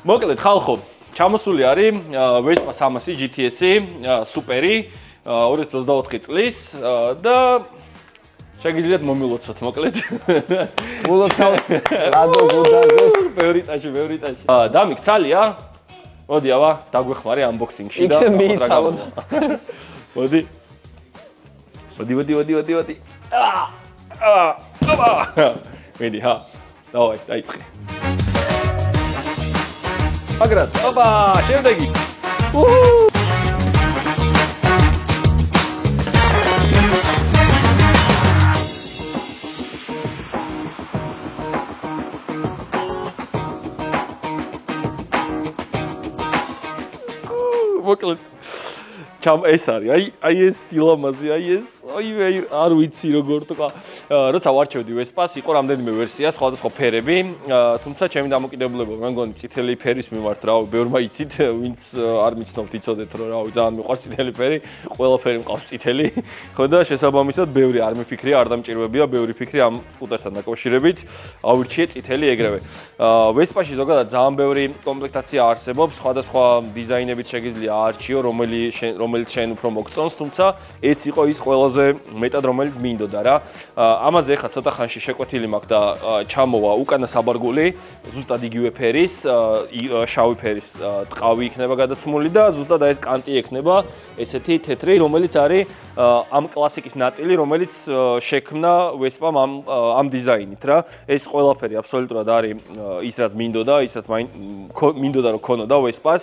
მოკლედ ხალხო, ჩამოსული არის Vespa 300 GTS-ი, სუპერი, 2024 წლის და შეგიძლიათ მომილოცოთ მოკლედ. მულოცავს ლადო გუდაძეს. ბევრი ტაჟი. დამიქ ცალია? მოდი აბა, დაგვეხმარე unboxing-ში და მიიცალოთ. მოდი. მიდი ჰა. დავაი, დაიწყე. აგრად, ოპა, შემდეგი. მოკლედ ჩამ ეს არის აი ეს სილამაზე აი არ ვიცი როგორ თქვა როცა ვარჩევდი Vespa-ს იყო რამდენიმე ვერსია სხვადასხვა ფერები თუმცა ჩემი დამოკიდებულება მე მგონი წითელი ფერის მიმართ რა ბევრმა იცით ვინც არ მიცნობთ იცოდეთ რომ რა ძალიან მიყვარს წითელი ფერი ყველაფერი მყავს წითელი ხო და შესაბამისად ბევრი არ მიფიქრია არ დამჭირვებია ბევრი ფიქრი ამ სკუტერთან დაკავშირებით ავირჩიე წითელი ეგრევე Vespa-ში ზოგადად ძალიან ბევრი კომპლექტაცია არსებობს სხვადასხვა დიზაინებით შეგიძლია აარჩიო რომელიც შენ უფრო მოგწონს თუმცა ეს იყო ის ყველაზე მეტად რომელიც მინდოდა რა. ამაზე ახლა ცოტა ხანში შეკვეთილი მაქვს და ჩამოვა უკანა საბარგული, ზუსტად იგივე ფერის, შავი ფერის ტყავი იქნება გადაცმული და ზუსტად ეს კანტი ექნება, ესეთი თეთრი, რომელიც არის ამ კლასიკის ნაწილი, რომელიც შექმნა Vespa-მ ამ დიზაინით რა. ეს ყველაფერი აბსოლუტურად არის ის რაც მინდოდა, ის რაც მინდოდა რომ ქონოდა Vespa-ს.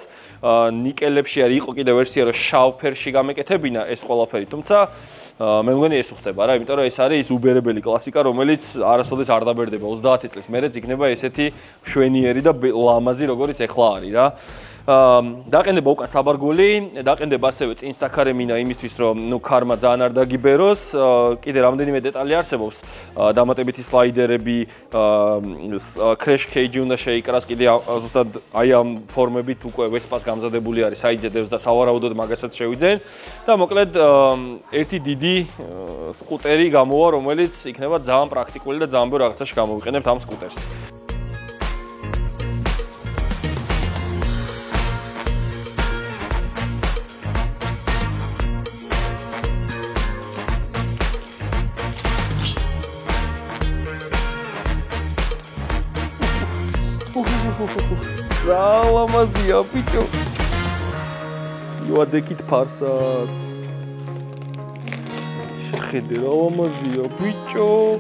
ნიკელებში არის იყო კიდე ვერსია რომ შავ ფერში გამეკეთებინა ეს ყველაფერი, თუმცა მე მგონი ეს უხდება რა, იმიტომ რომ ეს არის ის უბერებელი კლასიკა, რომელიც არასოდეს არ დაბერდება 30 წლის მერეც იქნება ესეთი მშვენიერი და ლამაზი, როგორც ეხლა არის რა. დაყენდება უკან საბარგული, დაყენდება ასევე წინ საქარემინა იმისთვის, რომ ნუ ქარმა ძალიან არ დაგიბეროს, კიდე რამდენიმე დეტალი არსებობს, დამატებითი სლაიდერები, crash cage უნდა შეიკრას, კიდე ზუსტად აი ამ ფორმებით უკვე Vespa-ს გამზადებული არის საიძედებს და სავარაუდოდ მაგასაც შევიძენ და მოკლედ ერთი დიდი სკუტერი გამოვა, რომელიც იქნება ძალიან პრაქტიკული და ძალიან ბევრ რაღაცაში გამოვიყენებთ ამ სკუტერს. Salamazia, bicho. Iuadekit parsaț. Șekhede, salamazia, bicho.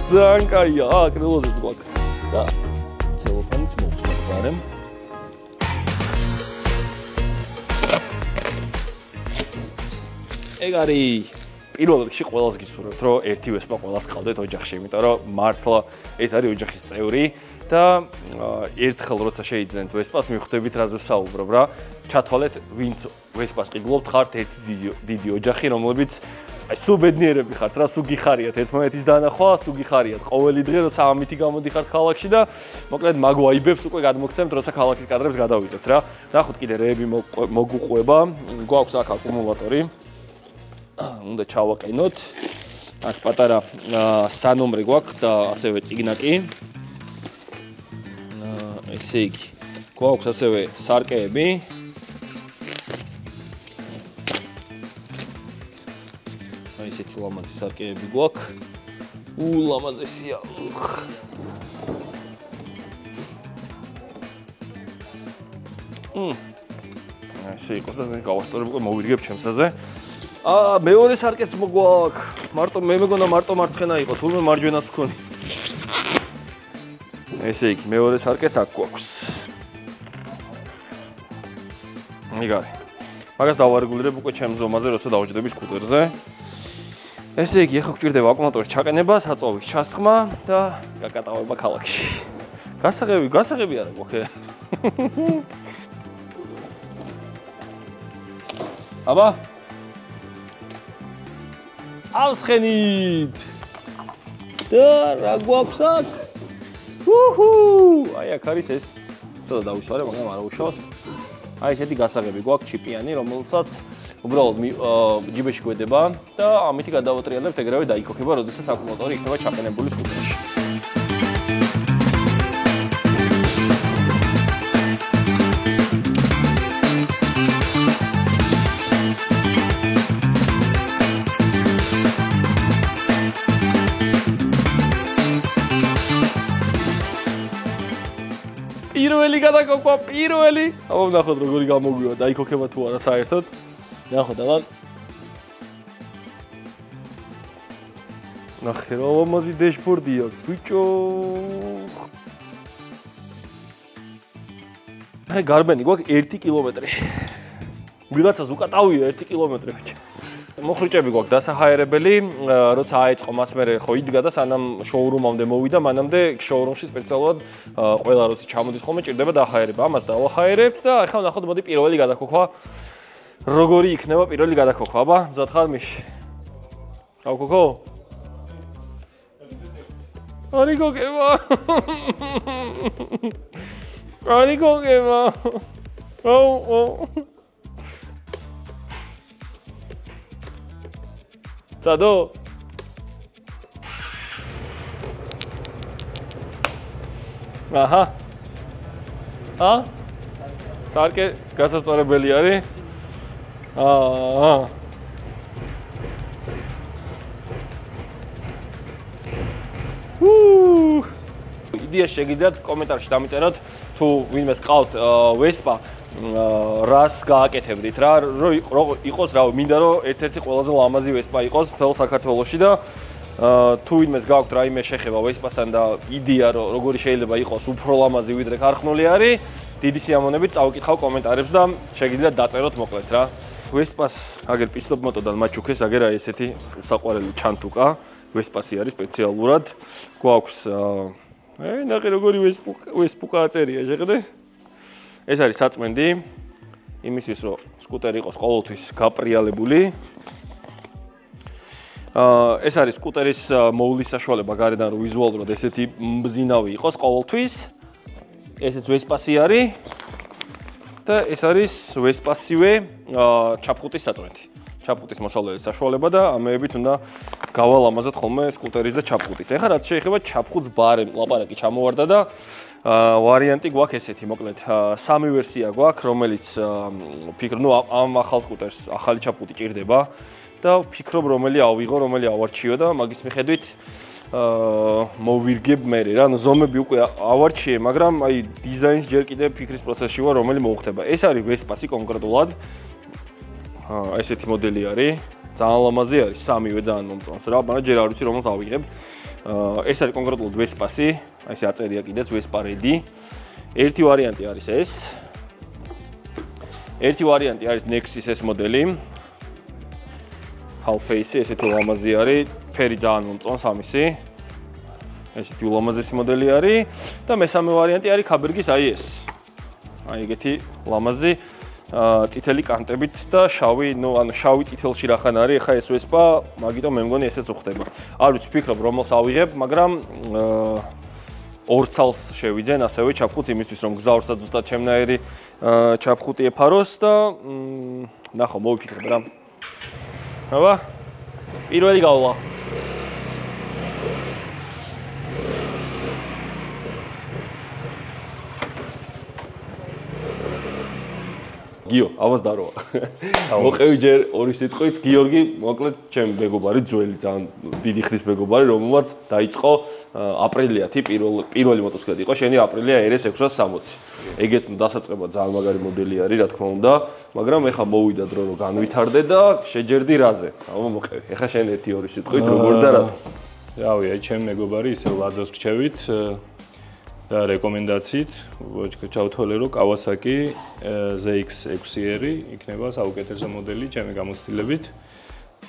Zancaia, credozeți bag. Da. Celofaniți mă obstavarem. Egari. პირველ რიგში ყველას გისურვებთ, რომ ერთი Vespa ყველას ყავდეთ ოჯახში, იმიტომ რომ მართლა ეს არის ოჯახის წევრი და ერთხელ როცა შეიძენთ Vespa-ს, მივხვდებით რაზე ვსაუბრობ რა. ჩათვალეთ, ვინც Vespa-ს ყიდულობთ, ხართ ერთი დიდი ოჯახი, რომლებიც აი სულ ბედნიერები ხართ რა, სულ გიხარიათ ერთმანეთის დანახვა, სულ გიხარიათ ყოველი დღე, როცა ამითი გამოდიხართ ქალაქში და მოკლედ მაგ ვაიბებს უკვე გადმოგცემთ, როცა ქალაქის კადრებს გადავიდეთ რა. ნახოთ კიდე რეები მოგუყვება, გვაქვს აქ აკუმულატორი. უნდა ჩავაყენოთ. აქ პატარა სანომრე გვაქვს და ასევე წიგნაკი. ესე იგი, გვაქვს ასევე სარკეები. აი ესეთი ლამაზი სარკეები გვაქვს. ლამაზესია. ესე იყოს და გავასწორებ უკვე მოვიდგებ ჩემსაზე. მეორე სარკეც მოგვაქვს. მარტო მე მეგონა მარტო მარცხენა იყო, თურმე მარჯვენაც ვქონი. ესე იგი, მეორე სარკეც აქ გვაქვს. მიგარი. მაგას დავარეგულირებ უკვე ჩემ ზომაზე, როცა დავჯდები სკუტერზე. ესე იგი, ახლა გვჭირდება აკუმულატორის ჩაყენება, საწვავის ჩასხმა და გაკატავება ქალაქში. გასაღები არა გვაქვს. აბა ავსხენით და რა გვაქვს აქ? აი აქ არის ეს. ცოტა დავისვარე, მაგრამ არ აუშავს. აი ესეთი გასაღები გვაქვს ჩიპიანი, რომელსაც უბრალოდ ჯიბეში გვედება და ამითი გადავატრიალებთ ეგრევე დაიქოქება, როდესაც აკუმულატორი იქნება ჩაყენებული სკუტერში. პირველი გადაკოქვა, პირველი. აბა ნახოთ როგორი გამოგვივა, დაიქოქება თუ არა საერთოდ. ნახოთ აბა. ნახე რა ლამაზი დეშბორდია, ბიჭო. აი გარბენი გვაქვს 1 კილომეტრი. ვიღაცას უკატავია 1 კილომეტრი ბიჭო. მოხრიჭები გვაქვს დასაჰაერებელი, როცა აეწყო მას მერე ხო იდგა და სანამ შოურუმამდე მოვიდა, მანამდე შოურუმში სპეციალურად ყველა როცა ჩამოდის ხოლმე ჭირდება დაჰაერება. ამას დავაჰაერებთ და ახლა ნახოთ მოდი პირველი გადაკოქვა. როგორი იქნება პირველი გადაკოქვა? აბა, მზად ხარ მიში? გავკოქო? არი გოგება. არი გოგება. აუ. სადო? აჰა. სარკე გასასწორებელი არის? იდეა შეგიძლიათ კომენტარში დამიწეროთ თუ ვინმე გყავთ ვესპა რას გააკეთებდით რა იყოს რა მინდა რომ ერთ-ერთი ყველაზე ლამაზი ვესპა იყოს მთელ საქართველოში და თუ ვინმე გაქვთ რაიმე შეხება ვესპასთან და იდეა რომ როგორი შეიძლება იყოს უფრო ლამაზი ვიდრე ქარხნული არის დიდი სიამოვნებით წავკითხავ კომენტარებს და შეგიძლიათ დაწეროთ მოკლედ რა ვესპას აგერ პისტოპ მოტოდან მაჩუქეს აგერ აი ესეთი საყვარელი ჩანთუკა ვესპასი არის სპეციალურად გვაქვს ნახე როგორი ვესპუკა აწერია შეხედე ეს არის საწმენდი იმისთვის რომ სკუტერი იყოს ყოველთვის გაპრიალებული ეს არის სკუტერის მოვლის საშუალება გარედან რომ ვიზუალურად ესეთი მბზინავი იყოს ყოველთვის ესეც ვესპასი არის და ეს არის ვესპასივე ჩაფხუტის საწმენდი ჩაფხუტის მოსავლელის საშუალება და ამეებით უნდა გავალამაზოთ ხოლმე სკუტერის და ჩაფხუტის. ეხლა რაც შეიძლება ჩაფხუტს ბარემ ლაპარაკი ჩამოვარდა და ვარიანტი გვაქვს ესეთი მოკლედ სამი ვერსია გვაქვს რომელიც ფიქრობ ნუ ამ ახალ სკუტერს ახალი ჩაფხუტი ჭირდება და ფიქრობ რომელი ავიღო რომელი ავარჩიო და მაგის მიხედვით მოვირგებ მე რა ზომები უკვე ავარჩიე მაგრამ აი დიზაინს ჯერ კიდე ფიქრის პროცესში ვარ რომელი მოუხდება. ეს არის ვესპასი კონკრეტულად ესეთი მოდელი არის ძალიან ლამაზი არის სამივე ძალიან მომწონს რა მაგრამ ჯერ არ ვიცი რომელს ავიღებ ეს არის კონკრეტულად ვესპასი აი ესე აწერია კიდეც ვესპა რედი ერთი ვარიანტი არის ეს ერთი ვარიანტი არის Nexus S მოდელი half face ესეთი ლამაზი არის ფერი ძალიან მომწონს ამისი ესეთი ულამაზესი მოდელი არის და მესამე ვარიანტი არის Kabergis აი ეს აი ეგეთი ლამაზი წითელი კანტებით და შავი, ნუ ანუ შავი წითელში რახან არის, ეხა ეს ვესპა, მაგიტომ მე მგონი ესეც უხდება. არ ვიცი, ვფიქრობ რომელს ავიღებ, მაგრამ ორ ცალს შევიძენ, ასევე ჩაფხუტს იმისთვის რომ გზავრსა ზუსტად ჩემნაირი ჩაფხუტი ეფაროს და ნახო, მოვიფიქრებ რა. აბა, პირველი გავლა. გიო, ავას დაროა. მოყევი ჯერ ორი სიტყვით, გიორგი, მოკლედ, ჩემი მეგობარი, ძველი ძალიან დიდი ხნის მეგობარი, რომელმაც დაიწყო აპრილიათი პირველი მოტოციკლეტი იყო, შენი აპრილია RS 660. ეგეც დასაწყებად ძალიან მაგარი მოდელი არის, რა თქმა უნდა, მაგრამ ეხა მოვიდა დრო რომ განვითარდე და შეჯერდი რაზე. აბა მოყევი. ეხა შენ ერთი ორი სიტყვით როგორ და რა. რავი, აი ჩემი მეგობარი ისე ლადოს რჩევით და რეკომენდაციით ჩავთვალე რომ Kawasaki ZX6R იქნება საუკეთესო მოდელი ჩემი გამოცდილებით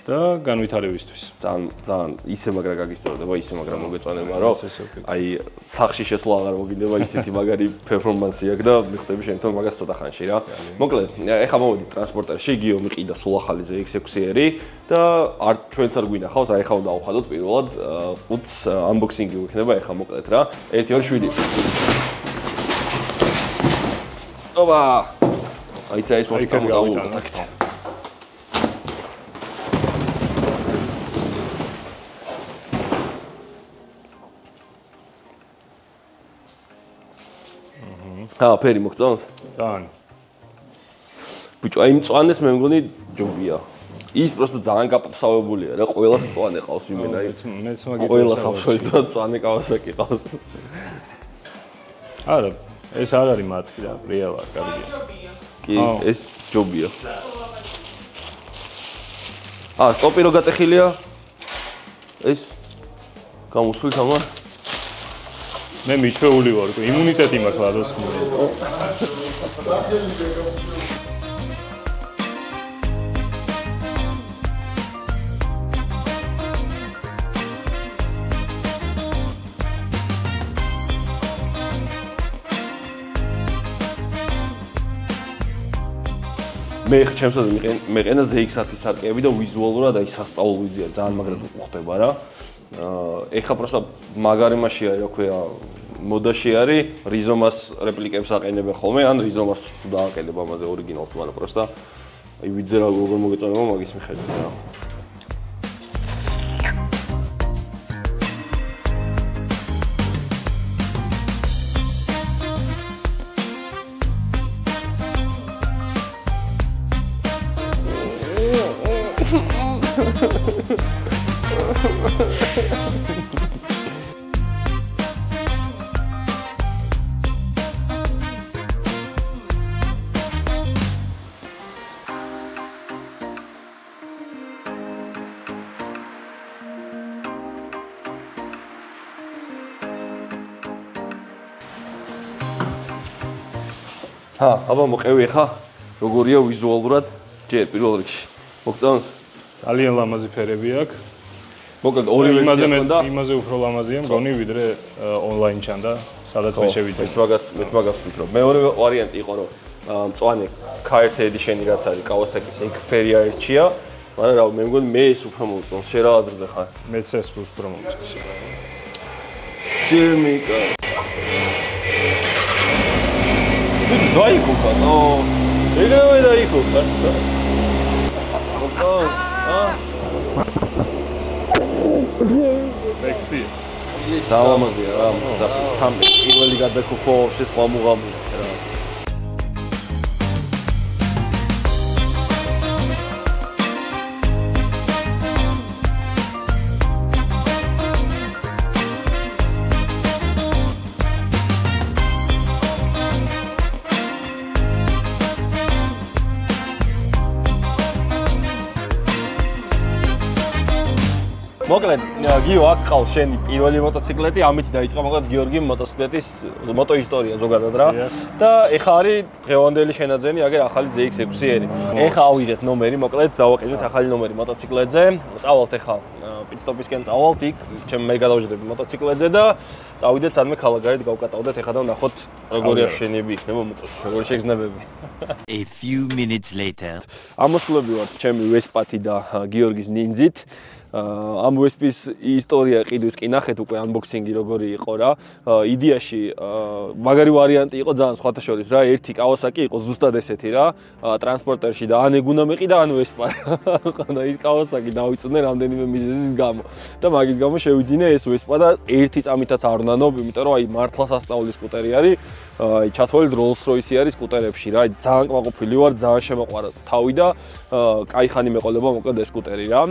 და განვითარებისთვის. ძალიან ისე მაგრა გაგისწორდება, ისე მაგრა მოგეწონება, რომ აი სახში შესვლა აღარ მოგინდება ისეთი მაგარი პერფორმანსი აქვს და მიხვდები შენ თვითონ მაგას ცოტა ხანში რა. მოკლედ, ეხლა მოვიდი ტრანსპორტერში, გიო მიყიდა სულ ახალი ZX6R და ჩვენც არ გვინახავს, აი ეხლა უნდა ავხადოთ პირველად ყუთს unboxing-ი იქნება ეხლა მოკლედ რა. 1 2 7. ოპა! აი ეს მოწამოდი. ფერი მოგწონს? ძალიან. ბიჭო, აი მწვანეს მე მგონი ჯობია. ის პროსტა ძალიან გაპასავებულია რა, ყველა მწვანე ყავს იმენ აი. მეც მაგით ყველა ხავშოი და მწვანე Kawasaki ყავს. არა, ეს არ არის მატკი რა, რეალა, კარგია. კი, ეს ჯობია. სტოპი რო გატეხილია. ეს გამოსulit ამან. მე მიჩვეული ვარ, იმუნიტეტი მაქვს ლადოს ხმური. მე ჩემსაც მეყენა ZX-10-ის სარკეები და ვიზუალურად აი სასწაულვიძია ძალიან მაგრად უხდება რა. ეხა პროსტა მაგარიმაში არის, რა ქვია, მოდაში არის, რიზომას რეპლიკებს აყენებენ ხოლმე, ან რიზომას დააყენებ ამაზე ორიგინალს, მაგრამ პროსტა აი ვიძე რა როგორ მოგეწონება მაგის მიხედვით რა. აბა მოყევი ხა როგორია ვიზუალურად ჯერ პირველ რიგში მოგწონს ძალიან ლამაზი ფერები აქვს მოკლედ ორი ვერსია ჰქონდა იმაზე უფრო ლამაზია მგონი ვიდრე ონლაინ ჩანდა სადაც მე შევიდე მეც მაგას ვფიქრობ მეორე ვარიანტი იყო რომ მწვანე KRT Edition-ი რაც არის Kawasaki-ს იქ ფერი აერჩია მაგრამ რა მე მგონი მე ეს უფრო მომწონს შენ რა აზრზე ხარ მეც ეს უფრო მომწონს ჯერმიკა დაიკუპა, ეგრევე დაიკუპა. მექსი. ძალამაზია რა, თან პირველი გადაკუპო შეს ხმამუღამი რა. მოკლედ გიო აქ ყავს შენი პირველი მოტოციკლეტი ამით დაიწყო მოკლედ გიორგი მოტოციკლეტის მოტო ისტორია ზოგადად რა და ეხა არის დღევანდელი შენაძენი აგერ ახალი ZX6R ეხა ავიღეთ ნომერი მოკლედ დავაყენოთ ახალი ნომერი მოტოციკლეტზე წავალთ ეხა პიტსტოპისკენ წავალთ იქ მე გადავჯდები მოტოციკლეტზე და წავიდეთ სადმე ქალაქგარეთ გავკატავდეთ ეხა და ვნახოთ როგორი აშენები იქნება მოტოციკლეტი როგორი შეგრძნებები A few minutes later ამოსვლები ვართ ჩემი ვესპათი და გიორგის ნინძით ამ ვესპის ისტორია ყიდვის კი ნახეთ უკვე unboxing-ი როგორი იყო რა იდეაში მაგარი ვარიანტი იყო ძალიან სხვათა შორის რა ერთი Kawasaki იყო ზუსტად ესეთი რა ტრანსპორტერში და ან ეგუნა მეყი და ან ვესპა და ის Kawasaki დავიწუნე რამდენიმე მიზეზის გამო და მაგის გამო შევიძინე ეს ვესპა და ერთი წამითაც არ უნდა ნობ იმიტომ რომ აი მართლა სასწაულის სკუტერი არის აი ჩათვალეთ Rolls-Royce არის სკუტერებში რა ძალიან კმაყოფილი ვარ ძალიან შემოყვარა თავი და კაი ხანი მეყოლება მოკლედ ეს სკუტერი რა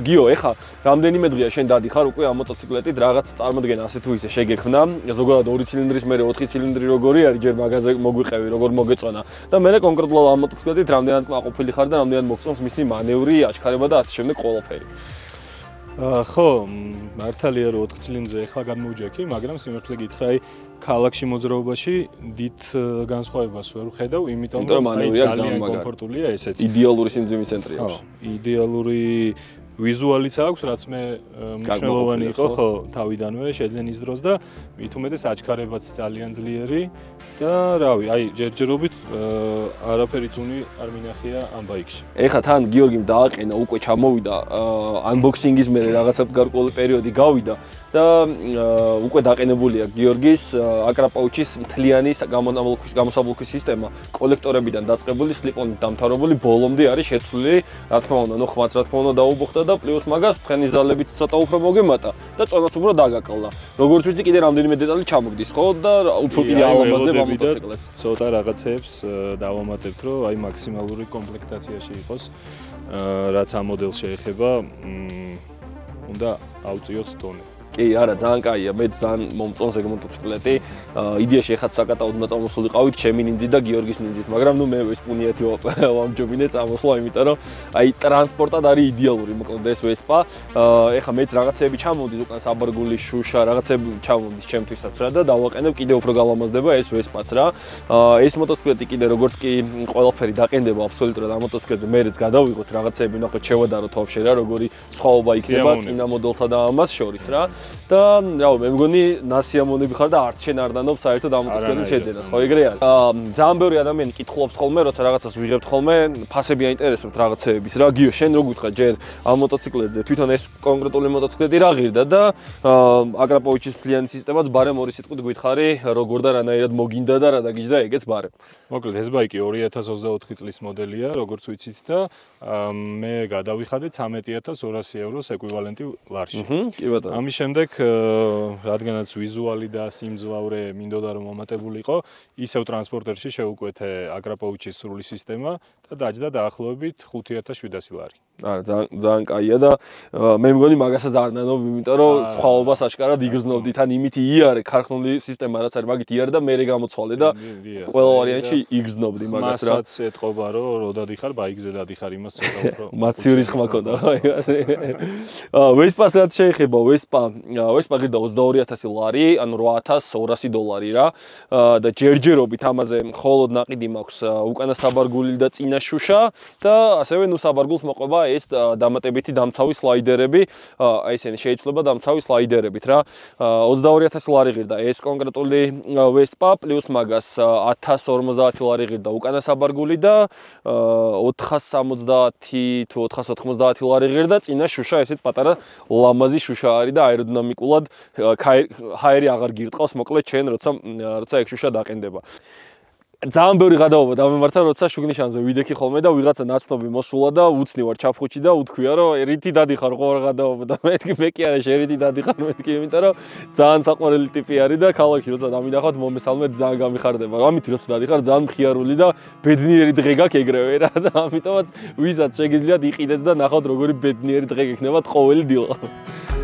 გიო ეხა რამდენიმე დღეა შენ დადიხარ უკვე ამ მოტოციკლეტით რაღაც წარმოდგენა ასე თუ ისე შეგექმნა ზოგადად 2 ცილინდრის მერე 4 ცილინდრი როგორი არის ჯერ მაგაზე მოგვიყევი როგორ მოგეწონა და მე კონკრეტულად ამ მოტოციკლეტით რამდენად კმაყოფილი ხარ და რამდენად მოგწონს მისი მანევრი აჩქარება და ასე შემდეგ ყველაფერი ხო მართალია რომ 4 ცილინდრზე ახლა გამოვიჯექი მაგრამ სიმართლე გითხრა აი ქალაქში მოძრაობაში დიდ განსხვავებას ვერ ვხედავ იმიტომ რომ ძალიან კომფორტულია ესეც იდეალური სიმძიმის ცენტრი აქვს იდეალური ვიზუალიც აქვს, რაც მე მნიშვნელოვანი იყო, ხო, თავიდანვე შეძენის დროს და მით უმეტეს აჩქარებაც ძალიან ძლიერი და რავი, აი ჯერჯერობით არაფერი წუნი არ მინახია ამ ბაიკში. ეხლა თან გიორგიმ დააყენა, უკვე ჩამოვიდა unboxing-ის მერე რაღაცა გარკვეული პერიოდი გავიდა და უკვე დაყენებულია გიორგის აკრაპაუჩის მთლიანი გამოსაბლოქვის სისტემა, კოლექტორებიდან დაწყებული, სლიპონით დამთავრებული, ბოლომდე არის შეცვლილი, რა თქმა უნდა, ნუ ხმაც რა თქმა უნდა დაუბოხდა და პლუს მაგას ცხენის ძალებით ცოტა უფრო მოგემატა და წონაც უფრო დაგაკლა. როგორც ვიცი, კიდე რამდენიმე დეტალი ჩამოგდის, ხო და უფრო კიდე ალამაზებ ამ მოტოციკლებს. ცოტა რაღაცებს დავამატებთ, რომ აი მაქსიმალური კომპლექტაციაში იყოს, რაც ამ მოდელს შეეხება, უნდა ავწიოთ დონე. კი, არა, ძალიან კაია, მე ძალიან მომწონს ეგ მოტოციკლეტი. იდეაში ეხაც საკატაოდ უნდა წამოსულიყავით ჩემი ნინძით და გიორგის ნინძით, მაგრამ ნუ მე ვესპუნიათი ვამჯობინე წამოსვლა, იმიტომ რომ აი ტრანსპორტად არის იდეალური, მოკლედ ეს ვესპა. ეხლა მეც რაღაცეები ჩამოვდის უკან საბარგული შუშა, რაღაცეები ჩამოვდის ჩემთვისაც რა და დავაყენებ კიდე უფრო გალამაზდება ეს ვესპაც რა. ეს მოტოციკლეტი კიდე როგორც კი ყველაფერი დაყენდება აბსოლუტურად ამ მოტოციკლეტზე მერეც გადავიღოთ რაღაცეები, ნახოთ შევადაროთ ვაფშე რა, როგორი სხვაობა იქნება წინა მოდელსა და ამას შორის რა. და რავი, მე მგონი ნასიამონები ხარ და არც შენ არ დანობ საერთოდ ამ მოტოციკლეტის შეძენას, ხო ეგრე არის? ძალიან ბევრი ადამიანი კითხულობს ხოლმე, როცა რაღაცას ვიღებთ ხოლმე, ფასები აინტერესებთ რაღაცეების რა. გიო, შენ რო გითხრა ჯერ ამ მოტოციკლეტზე, თვითონ ეს კონკრეტული მოტოციკლეტი რა ღირდა და აკრაპოვიჩის ფლიანი სისტემაც ბარემ ორი სიტყვით გითხარი, როგორ და რანაირად მოგინდა და რა დაგიჯდა ეგეც ბარემ. მოკლედ ეს ბაიკი 2024 წლის მოდელია, როგორც ვიცით და მე გადავიხადე 13200 ევროს ეკვივალენტი ლარში. კი ბატონო. ამის შემდეგ რადგანაც ვიზუალი და სიმძლავრე მინდოდა რომ მომატებულიყო, ისევ ტრანსპორტერში შევუკვეთე აკრაპოვიჩის სრული სისტემა და დაჯდა დაახლოებით 5700 ლარი. არა, ძალიან კაია და მე მგონი მაგასაც არ ნანობ, იმიტომ რომ სხვაობას აშკარად იგრძნობდი, თან იმით იარე ქარხნული სისტემა რაც არის, მაგით იარე და მერე გამოცვალე და ყველა ვარიანტში იგრძნობდი მაგას რა. მასაც ეთყობა რომ რო დადიხარ ბაიკზე დადიხარ იმას ცოტა უფრო მაციური ხმა ქონდა ხო ეგაზე. ვესპას რაც შეეხება, ვესპა ღირდა 22000 ლარი, ანუ 8200 დოლარი რა. და ჯერჯერობით ამაზე მხოლოდ ნაყიდი მაქვს უკანა საბარგული და წინა შუშა და ასევე ნუ საბარგულს მოყვება ეს დამატებითი დამცავი სლაიდერები, აი ესენი შეიცვლება დამცავი სლაიდერებით რა. 22000 ლარი ღირდა ეს კონკრეტული ვესპა, პლუს მაგას 1050 ლარი ღირდა უკანა საბარგული და 470 თუ 490 ლარი ღირდა წინა შუშა, ესეთ პატარა ლამაზი შუშა არის და აეროდინამიკულად ჰაერი აღარ გირტყავს, მოკლედ ჩვენ როცა ეგ შუშა დაყენდება. ძალიან ბევრი გადაობა დამემართა, როცა შუგნიშანზე ვიდექი ხოლმე და ვიღაცა ნაცნობი მოსულა და უცნი ვარ ჩაფხუჩი და უთქვია რომ რითი დადიხარ ყოველ გადაობა და მე კი არა შერითი დადიხარ მეთქი, იმიტომ რომ ძალიან საყვარელი ტიპი არის და ქალაქში როცა დამინახავთ მომესალმე ძალიან გამიხარდება. ამით როცა დადიხარ ძალიან მხიარული და ბედნიერი დღე გაქვს ეგრევე რა და ამიტომაც ვისაც შეგიძლიათ იყიდეთ და ნახავთ როგორი ბედნიერი დღე გექნებათ ყოველი დილა.